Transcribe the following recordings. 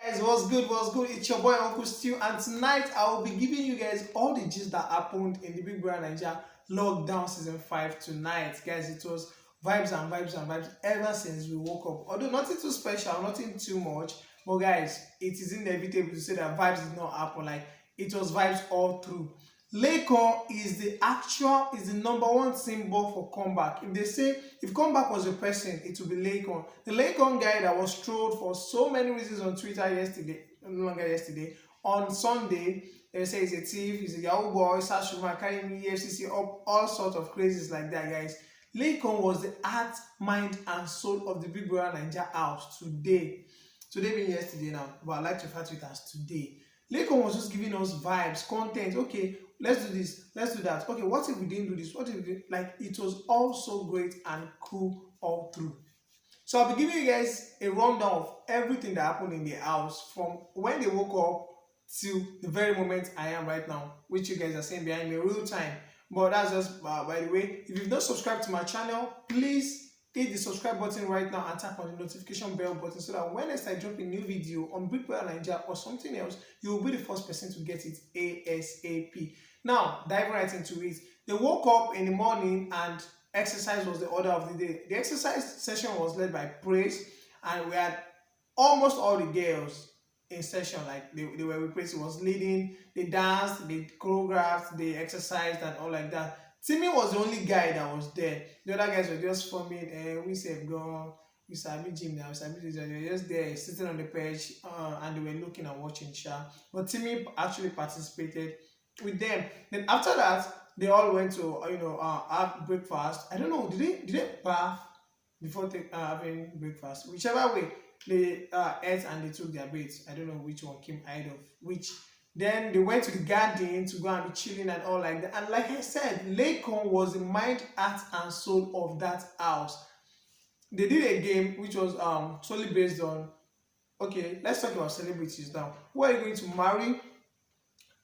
Guys, what's good? What's good? It's your boy Uncle Stu, and tonight I will be giving you guys all the gist that happened in the Big Brother Bbnaija lockdown season 5 tonight. Guys, it was vibes and vibes and vibes ever since we woke up. Although nothing too special, nothing too much, but guys, it is inevitable to say that vibes did not happen. Like it was vibes all through. Laycon is the number one symbol for comeback. If they say if comeback was a person, it would be Laycon. The Laycon guy that was trolled for so many reasons on Twitter yesterday, no longer yesterday, on Sunday, they say he's a thief, he's a Yahoo boy, Sashuma, carrying EFCC up, all sorts of crazies like that, guys. Laycon was the heart, mind, and soul of the Big Brother Naija house today. Today being yesterday now, but I like to refer to it as today. Laycon was just giving us vibes, content. Okay, let's do this, let's do that. Okay, what if we didn't do this? What if we did? Like, it was all so great and cool all through. So I'll be giving you guys a rundown of everything that happened in the house from when they woke up to the very moment I am right now, which you guys are seeing behind me real time. But that's just by the way. If you've not subscribed to my channel, please hit the subscribe button right now and tap on the notification bell button so that when I start dropping a new video on Big Brother Naija or something else, you will be the first person to get it ASAP. Now, diving right into it. They woke up in the morning and exercise was the order of the day. The exercise session was led by Praise, and we had almost all the girls in session. Like they were with Praise. He was leading, they danced, they choreographed, they exercised and all like that. Timmy was the only guy that was there. The other guys were just forming, we said go, we sabi gym now, we sabi this, they were just there sitting on the perch and they were looking and watching Sha. But Timmy actually participated with them. Then after that, they all went to have breakfast. I don't know, did they bath before having breakfast? Whichever way, they ate and they took their baths. I don't know which one came out of which. Then they went to the garden to go and be chilling and all like that. And like I said, Laycon was the mind, heart, and soul of that house. They did a game which was solely based on, okay, let's talk about celebrities now. Who are you going to marry,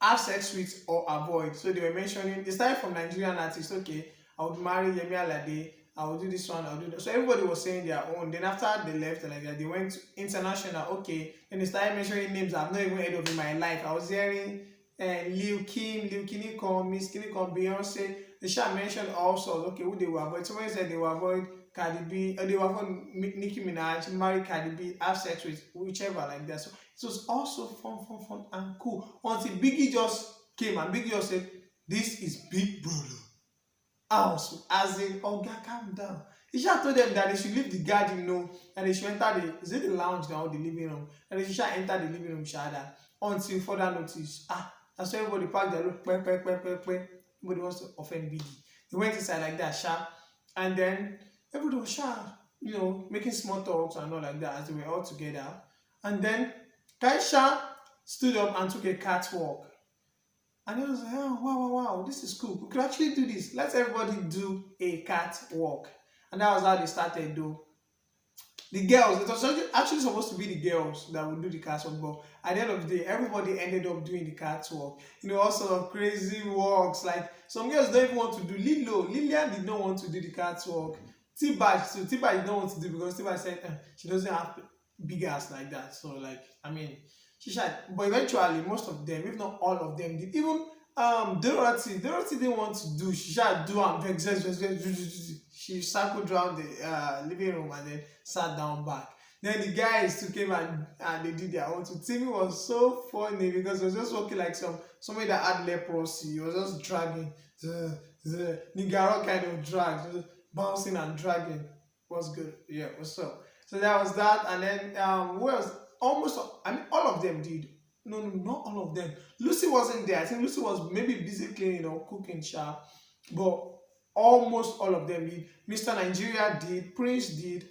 have sex with, or avoid? So they were mentioning, they started from Nigerian artists. Okay, I would marry Yemi Alade, I will do this one, I'll do that. So everybody was saying their own. Then after they left like that, they went to international. Okay, then they started mentioning names I've not even heard of in my life. I was hearing Lil Kim, Miss Kinikon, Beyonce. They should mention also, okay, who they will avoid. Somebody said they will avoid Cardi B, or they will avoid Nicki Minaj, marry Cardi B, have sex with whichever like that. So it was also fun and cool. Until Biggie just came and Biggie just said, "This is Big Brother house," as in, oh God, calm down. He just told them that they should leave the garden, and they should enter the lounge now or the living room, and they should enter the living room shada until further notice. That's why everybody packed their look, everybody wants to offend Biggie. They went inside like that, and then everybody was making small talks and all like that as they were all together. And then Kaisha stood up and took a catwalk. And he was like, oh, wow, this is cool. We could actually do this. Let everybody do a catwalk. And that was how they started, though. The girls, it was actually supposed to be the girls that would do the catwalk, but at the end of the day, everybody ended up doing the catwalk. All sort of crazy walks. Like, some girls don't even want to do Lillian did not want to do the catwalk. T-Baj did not want to do because T-Baj said she doesn't have big ass like that. So, like, I mean, she tried, but eventually most of them, if not all of them, did. Even Dorothy didn't want to do. She tried to do and she circled around the living room and then sat down back. Then the guys took him and they did their own. So Timmy was so funny because he was just walking like somebody that had leprosy. He was just dragging the Nigaro kind of drag, just bouncing and dragging. What's good? Yeah, what's up? So that was that, and then who else? Almost, I mean, all of them did. No, not all of them. Lucy wasn't there. I think Lucy was maybe busy cleaning or cooking, but almost all of them did. Mr. Nigeria did. Prince did.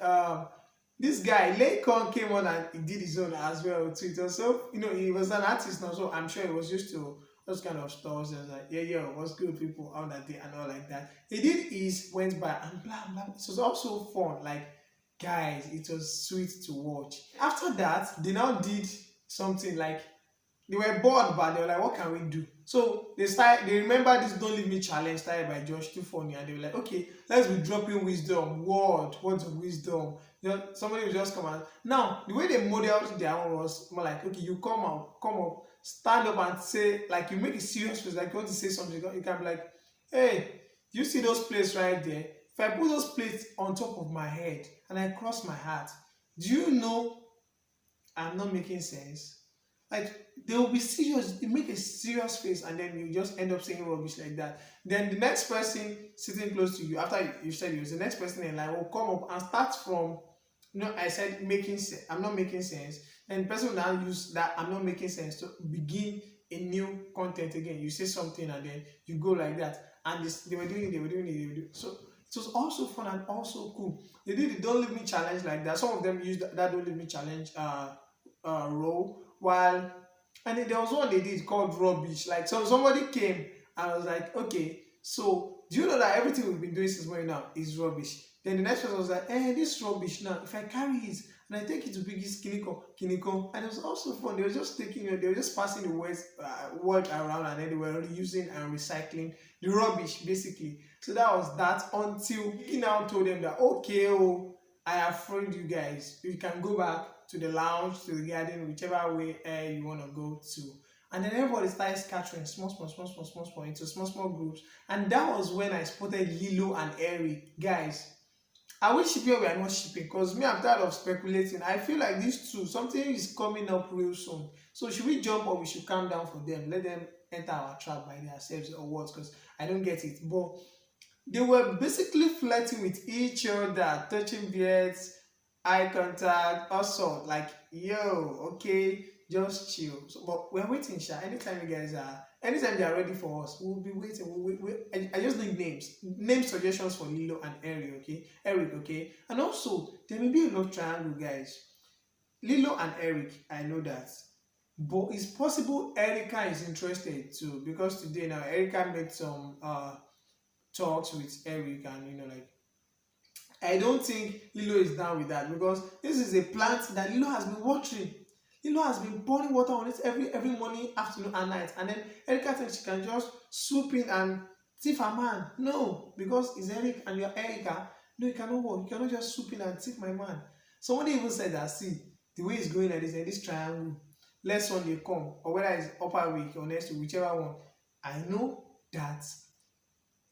This guy Laycon came on and he did his own as well too. So he was an artist now, so I'm sure he was used to those kind of stuff. And like, yeah, what's good, people, all that day and all like that. He did his, went by and blah blah. It was also fun, like. Guys, it was sweet to watch. After that, they now did something like they were bored, but they were like, what can we do? So they remember this Don't Leave Me challenge started by Josh, too funny, and they were like, okay, let's be dropping wisdom, words of wisdom. Somebody will just come out. Now, the way they modeled their own was more like, okay, you come up, stand up and say, like, you make a serious face, like you want to say something. You can be like, hey, you see those plates right there? If I put those plates on top of my head and I cross my heart, do you know I'm not making sense? Like, they will be serious, they make a serious face, and then you just end up saying rubbish like that. Then the next person sitting close to you, after you said yours, the next person in line will come up and start from, I said making sense, I'm not making sense. Then the person will now use that I'm not making sense to begin a new content again. You say something and then you go like that. And they were doing it, they were doing it, they were doing it. So it was also fun and also cool. They did the Don't Leave Me challenge like that. Some of them used that Don't Leave Me challenge role, while and then there was one they did called rubbish. Like, so somebody came and I was like, okay, so do you know that everything we've been doing since morning now is rubbish? Then the next person was like, this rubbish now, if I carry it and I take it to Biggie's Kiniko, and it was also fun. They were just taking it, they were just passing the word around, and then they were reusing and recycling the rubbish basically. So that was that until he now told them that, okay, oh, I have freed you guys. You can go back to the lounge, to the garden, whichever way you want to go to. And then everybody started scattering small into small groups. And that was when I spotted Lilo and Eric. Guys, I wish shipping we are not shipping, because me, I'm tired of speculating. I feel like these two, something is coming up real soon. So should we jump, or we should calm down for them? Let them enter our trap by themselves, or what? Because I don't get it. But they were basically flirting with each other, touching beards, eye contact, also like, yo, okay, just chill. So, but we're waiting, Sha. Anytime they are ready for us, we'll be waiting. I just need name suggestions for Lilo and Eric, okay. And also, there may be a love triangle, guys. Lilo and Eric, I know that, but it's possible Erica is interested too, because today now Erica made some talks with Eric, and like, I don't think Lilo is down with that, because this is a plant that Lilo has been watering. Lilo has been pouring water on it every morning, afternoon, and night. And then Erica thinks she can just swoop in and thief a man. No, because it's Eric and you're Erica. No, you cannot work. You cannot just swoop in and thief my man. Somebody even said that, see, the way it's going like this triangle, less one they come, or whether it's upper week or next week, whichever one, I know that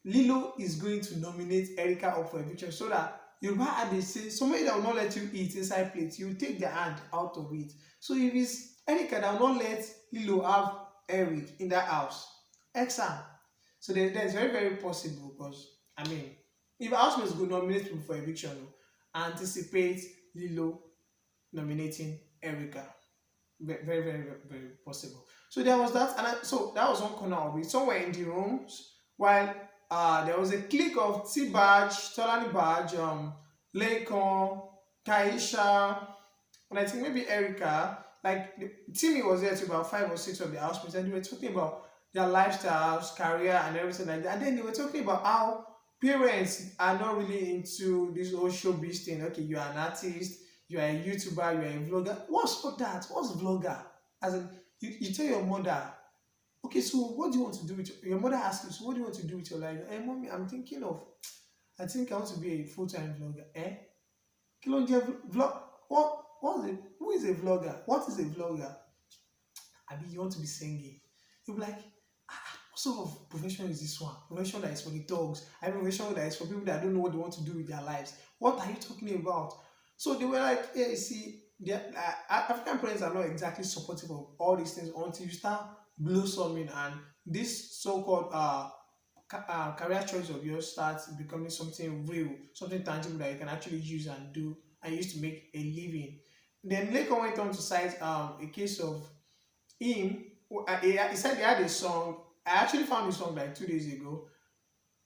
Lilo is going to nominate Erica up for eviction, so that Yoruba they say somebody that will not let you eat inside plate, you take their hand out of it. So if it's Erica that will not let Lilo have Eric in that house, exam. So there's very, very possible, because I mean, if housemates go nominate people for eviction, anticipate Lilo nominating Erica. Very, very, very, very possible. So there was that, and so that was one corner of it. Somewhere in the rooms, while there was a clique of T-Badge, Tolani Badge, Laycon, Kaisha, and I think maybe Erica. Like, Timmy was there to about 5 or 6 of the housemates, and they were talking about their lifestyles, career, and everything like that. And then they were talking about how parents are not really into this whole showbiz thing. Okay, you are an artist, you are a YouTuber, you are a vlogger. What's all that? What's vlogger? As in, you tell your mother, okay, so what do you want to do with your mother asks you, so what do you want to do with your life? Hey, mommy, I think I want to be a full-time vlogger. Vlog? Who is a vlogger? What is a vlogger? I mean, you want to be singing. You'll be like, what sort of profession is this one? Profession that is for the dogs. I mean, profession that is for people that don't know what they want to do with their lives. What are you talking about? So they were like, yeah, you see, African parents are not exactly supportive of all these things until you start blossoming, and this so-called career choice of yours starts becoming something real, something tangible that you can actually use and do and use to make a living. Then Laycon went on to cite a case of him. He said he had a song. I actually found this song like 2 days ago.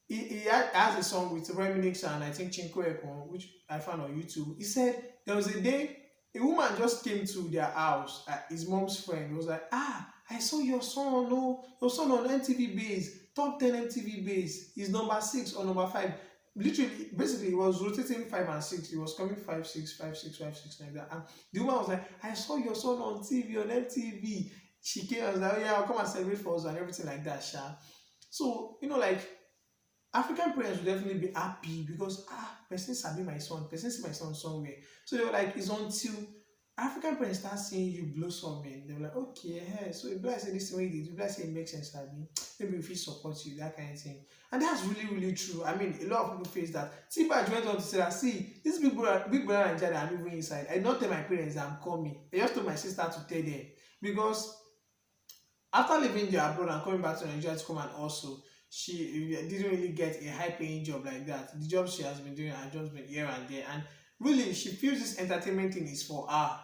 He has a song with Remix and I think Chinko Ekon, which I found on YouTube. He said there was a day a woman just came to their house, his mom's friend. Was like, I saw your son, your son on MTV Base, top 10 MTV Base. He's number 6 or number 5. Literally, basically, he was rotating 5 and 6. He was coming 5, 6, 5, 6, 5, 6, like that. And the woman was like, I saw your son on TV, on MTV. She came and was like, oh, yeah, I'll come and celebrate for us and everything like that, Sha. So, like, African parents would definitely be happy because person sabi my son, person see my son somewhere. So they were like, it's until African parents start seeing you blossoming, they were like, okay, so if I say this way, if I say it makes sense, maybe if he support you, that kind of thing. And that's really, really true. I mean, a lot of people face that. T-Baj went on to say that, see, this big brother and child that I'm moving inside, I don't tell my parents that I'm coming. I just told my sister to tell them. Because after leaving the abroad and coming back to Nigeria to come and also, she didn't really get a high-paying job like that. The job she has been doing has just been here and there. And really, she feels this entertainment thing is for her.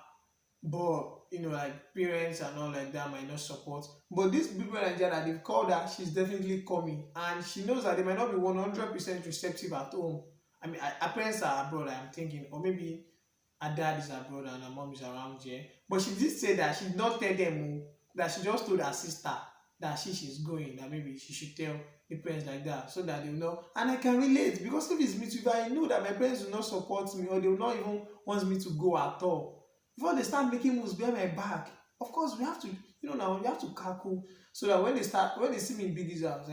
But, like parents and all like that might not support. But this big brother Nigeria that they've called her, she's definitely coming. And she knows that they might not be 100% receptive at home. I mean, her parents are abroad, I'm thinking. Or maybe her dad is abroad and her mom is around here. But she did say that she did not tell them that she just told her sister that she's going, that maybe she should tell the parents like that so that they will know. And I can relate because if it's me too, if I know that my parents will not support me or they will not even want me to go at all, before they start making moves behind my back, of course we have to, now we have to cackle so that when they see me in Biggie's house,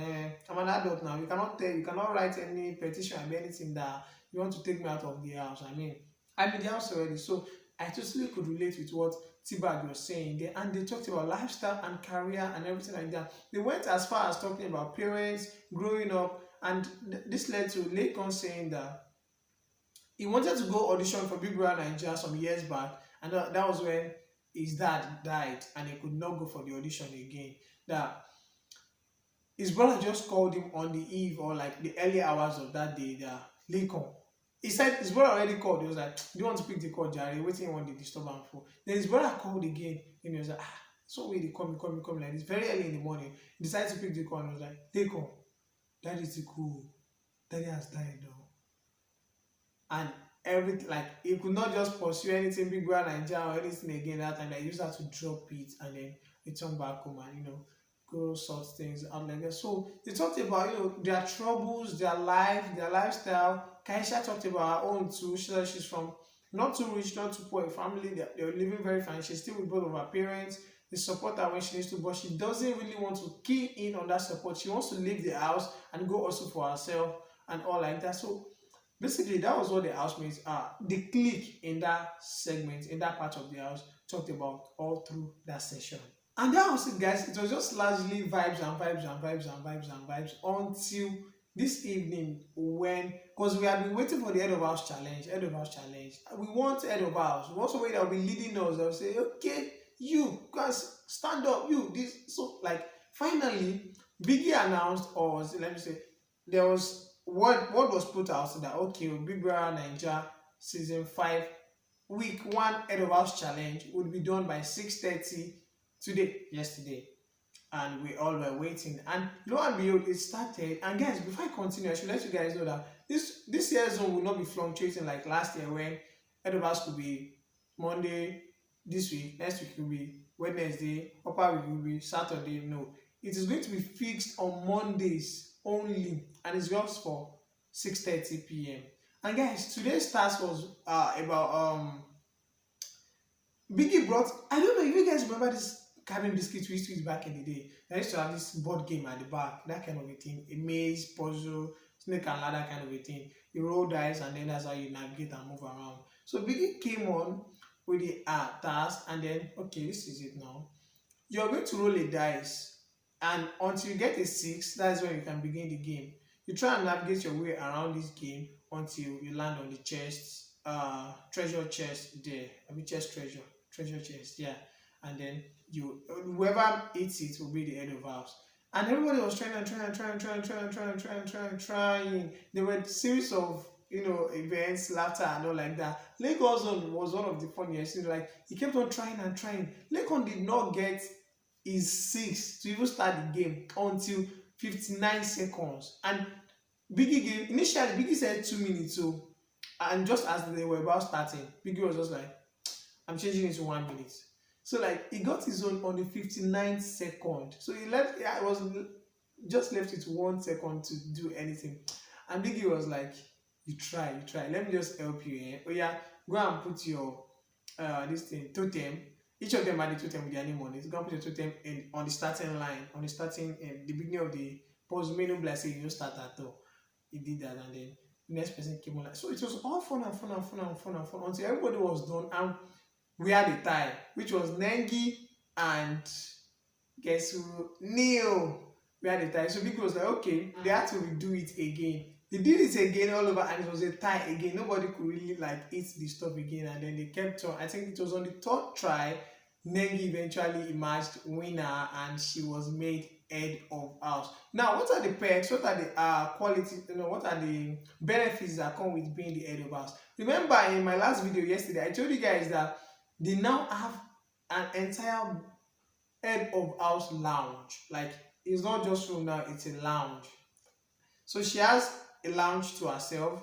I'm an adult now, you cannot write any petition or anything that you want to take me out of the house. I mean, I'm in the house already, so I totally could relate with what T-Bag was saying there, and they talked about lifestyle and career and everything like that. They went as far as talking about parents growing up, and this led to Laycon saying that he wanted to go audition for Bbnaija some years back, and that was when his dad died and he could not go for the audition again. That his brother just called him on the eve or like the early hours of that day, that Laycon. He said his brother already called. He was like, do you want to pick the call, Jerry? Waiting on the disturbance for. Then his brother called again. And he was like, so wait, they call me like this. Very early in the morning. He decided to pick the call and he was like, Laycon, that is cool. Daddy has died though. And everything, like, he could not just pursue anything Bbnaija or anything again that time. Like, he just had to drop it and then return back home and, go sort things out like that. So they talked about, their troubles, their life, their lifestyle. Kaisha talked about her own too. She said she's from not too rich, not too poor a family. They're living very fine. She's still with both of her parents. They support her when she needs to, but she doesn't really want to key in on that support. She wants to leave the house and go also for herself and all like that. So basically, that was what the housemates are. The clique in that segment, in that part of the house, talked about all through that session. And that was it, guys. It was just largely vibes until this evening when, because we have been waiting for the head of house challenge. We want head of house. We want somebody that will be leading us. That will say, okay, you guys stand up, you this. So like finally, Biggie announced, or let me say, there was what was put out so that okay, Bbnaija season 5 week 1 head of house challenge would be done by 6:30 yesterday. And we all were waiting, and lo and behold, it started. And guys, before I continue, I should let you guys know that this year's zone will not be fluctuating like last year when head of house could be Monday this week, next week will be Wednesday, upper week will be Saturday. No, it is going to be fixed on Mondays only, and it's just for 6:30 p.m. And guys, today's task was about Biggie brought, I don't know if you guys remember this cabin biscuits we used to eat back in the day. I used to have this board game at the back, that kind of a thing, a maze, puzzle, snake and ladder kind of a thing. You roll dice and then that's how you navigate and move around. So Biggie came on with the task, and then okay, this is it now. You're going to roll a dice, and until you get a 6, that's when you can begin the game. You try and navigate your way around this game until you land on the chest, treasure chest there. I mean treasure chest, yeah. And then whoever eats it will be the head of house. And everybody was trying. There were a series of events, laughter and all like that. Laycon was one of the funniest. Like he kept on trying. Laycon did not get his 6 to even start the game until 59 seconds. And initially Biggie said 2 minutes. So, and just as they were about starting, Biggie was just like, I'm changing it to 1 minute. So like he got his own on the 59th second. So he left. I was just left it 1 second to do anything. And Biggie was like, you try. Let me just help you. Eh? Oh yeah, go and put your this thing totem. Each of them had the totem with their name on it. Go and put your totem on the starting line, on the beginning of the pause. May not say you start at all. he did that, and then the next person came on. Like, so it was all fun and fun and fun and fun and fun until everybody was done, and we had a tie, which was Nengi and guess who? Neil. We had a tie. So Big was like, okay, they had to redo it again. They did it again all over, and it was a tie again. Nobody could really like eat the stuff again, and then they kept on. I think it was on the third try, Nengi eventually emerged winner, and she was made head of house. Now, what are the perks? What are the quality? What are the benefits that come with being the head of house? Remember, in my last video yesterday, I told you guys that they now have an entire head of house lounge. Like, it's not just room now, it's a lounge. So she has a lounge to herself.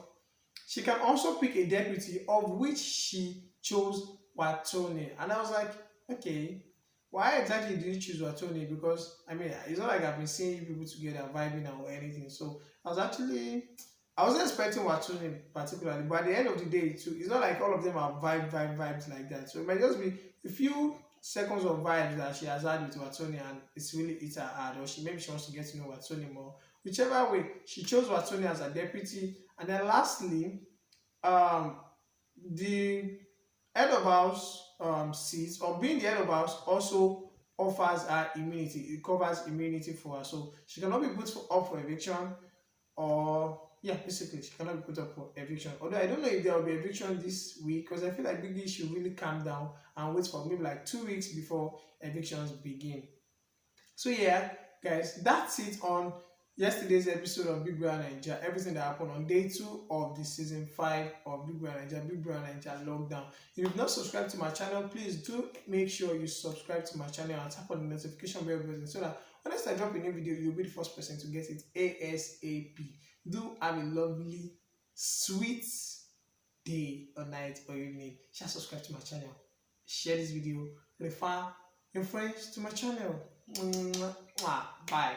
She can also pick a deputy, of which she chose Watone. And I was like, okay, why exactly did you choose Watone? Because I mean, it's not like I've been seeing you people together vibing or anything. So I wasn't expecting Watone particularly, but at the end of the day too, it's not like all of them are vibes like that. So it might just be a few seconds of vibes that she has had with Watone, and it's really hit her hard, or maybe she wants to get to know Watone more. Whichever way, she chose Watone as a deputy. And then lastly, the head of house seats, or being the head of house, also offers her immunity. It covers immunity for her, so she cannot be put up for eviction, or yeah, basically she cannot be put up for eviction. Although I don't know if there will be eviction this week, because I feel like Biggie should really calm down and wait for maybe like 2 weeks before evictions begin. So yeah, guys, that's it on yesterday's episode of Bbnaija. Everything that happened on day 2 of the season 5 of Bbnaija lockdown. If you've not subscribed to my channel, please do make sure you subscribe to my channel and tap on the notification bell button, so that when I drop a new video, you'll be the first person to get it ASAP. Do have a lovely, sweet day or night or evening. Just subscribe to my channel, share this video, refer your friends to my channel. Bye.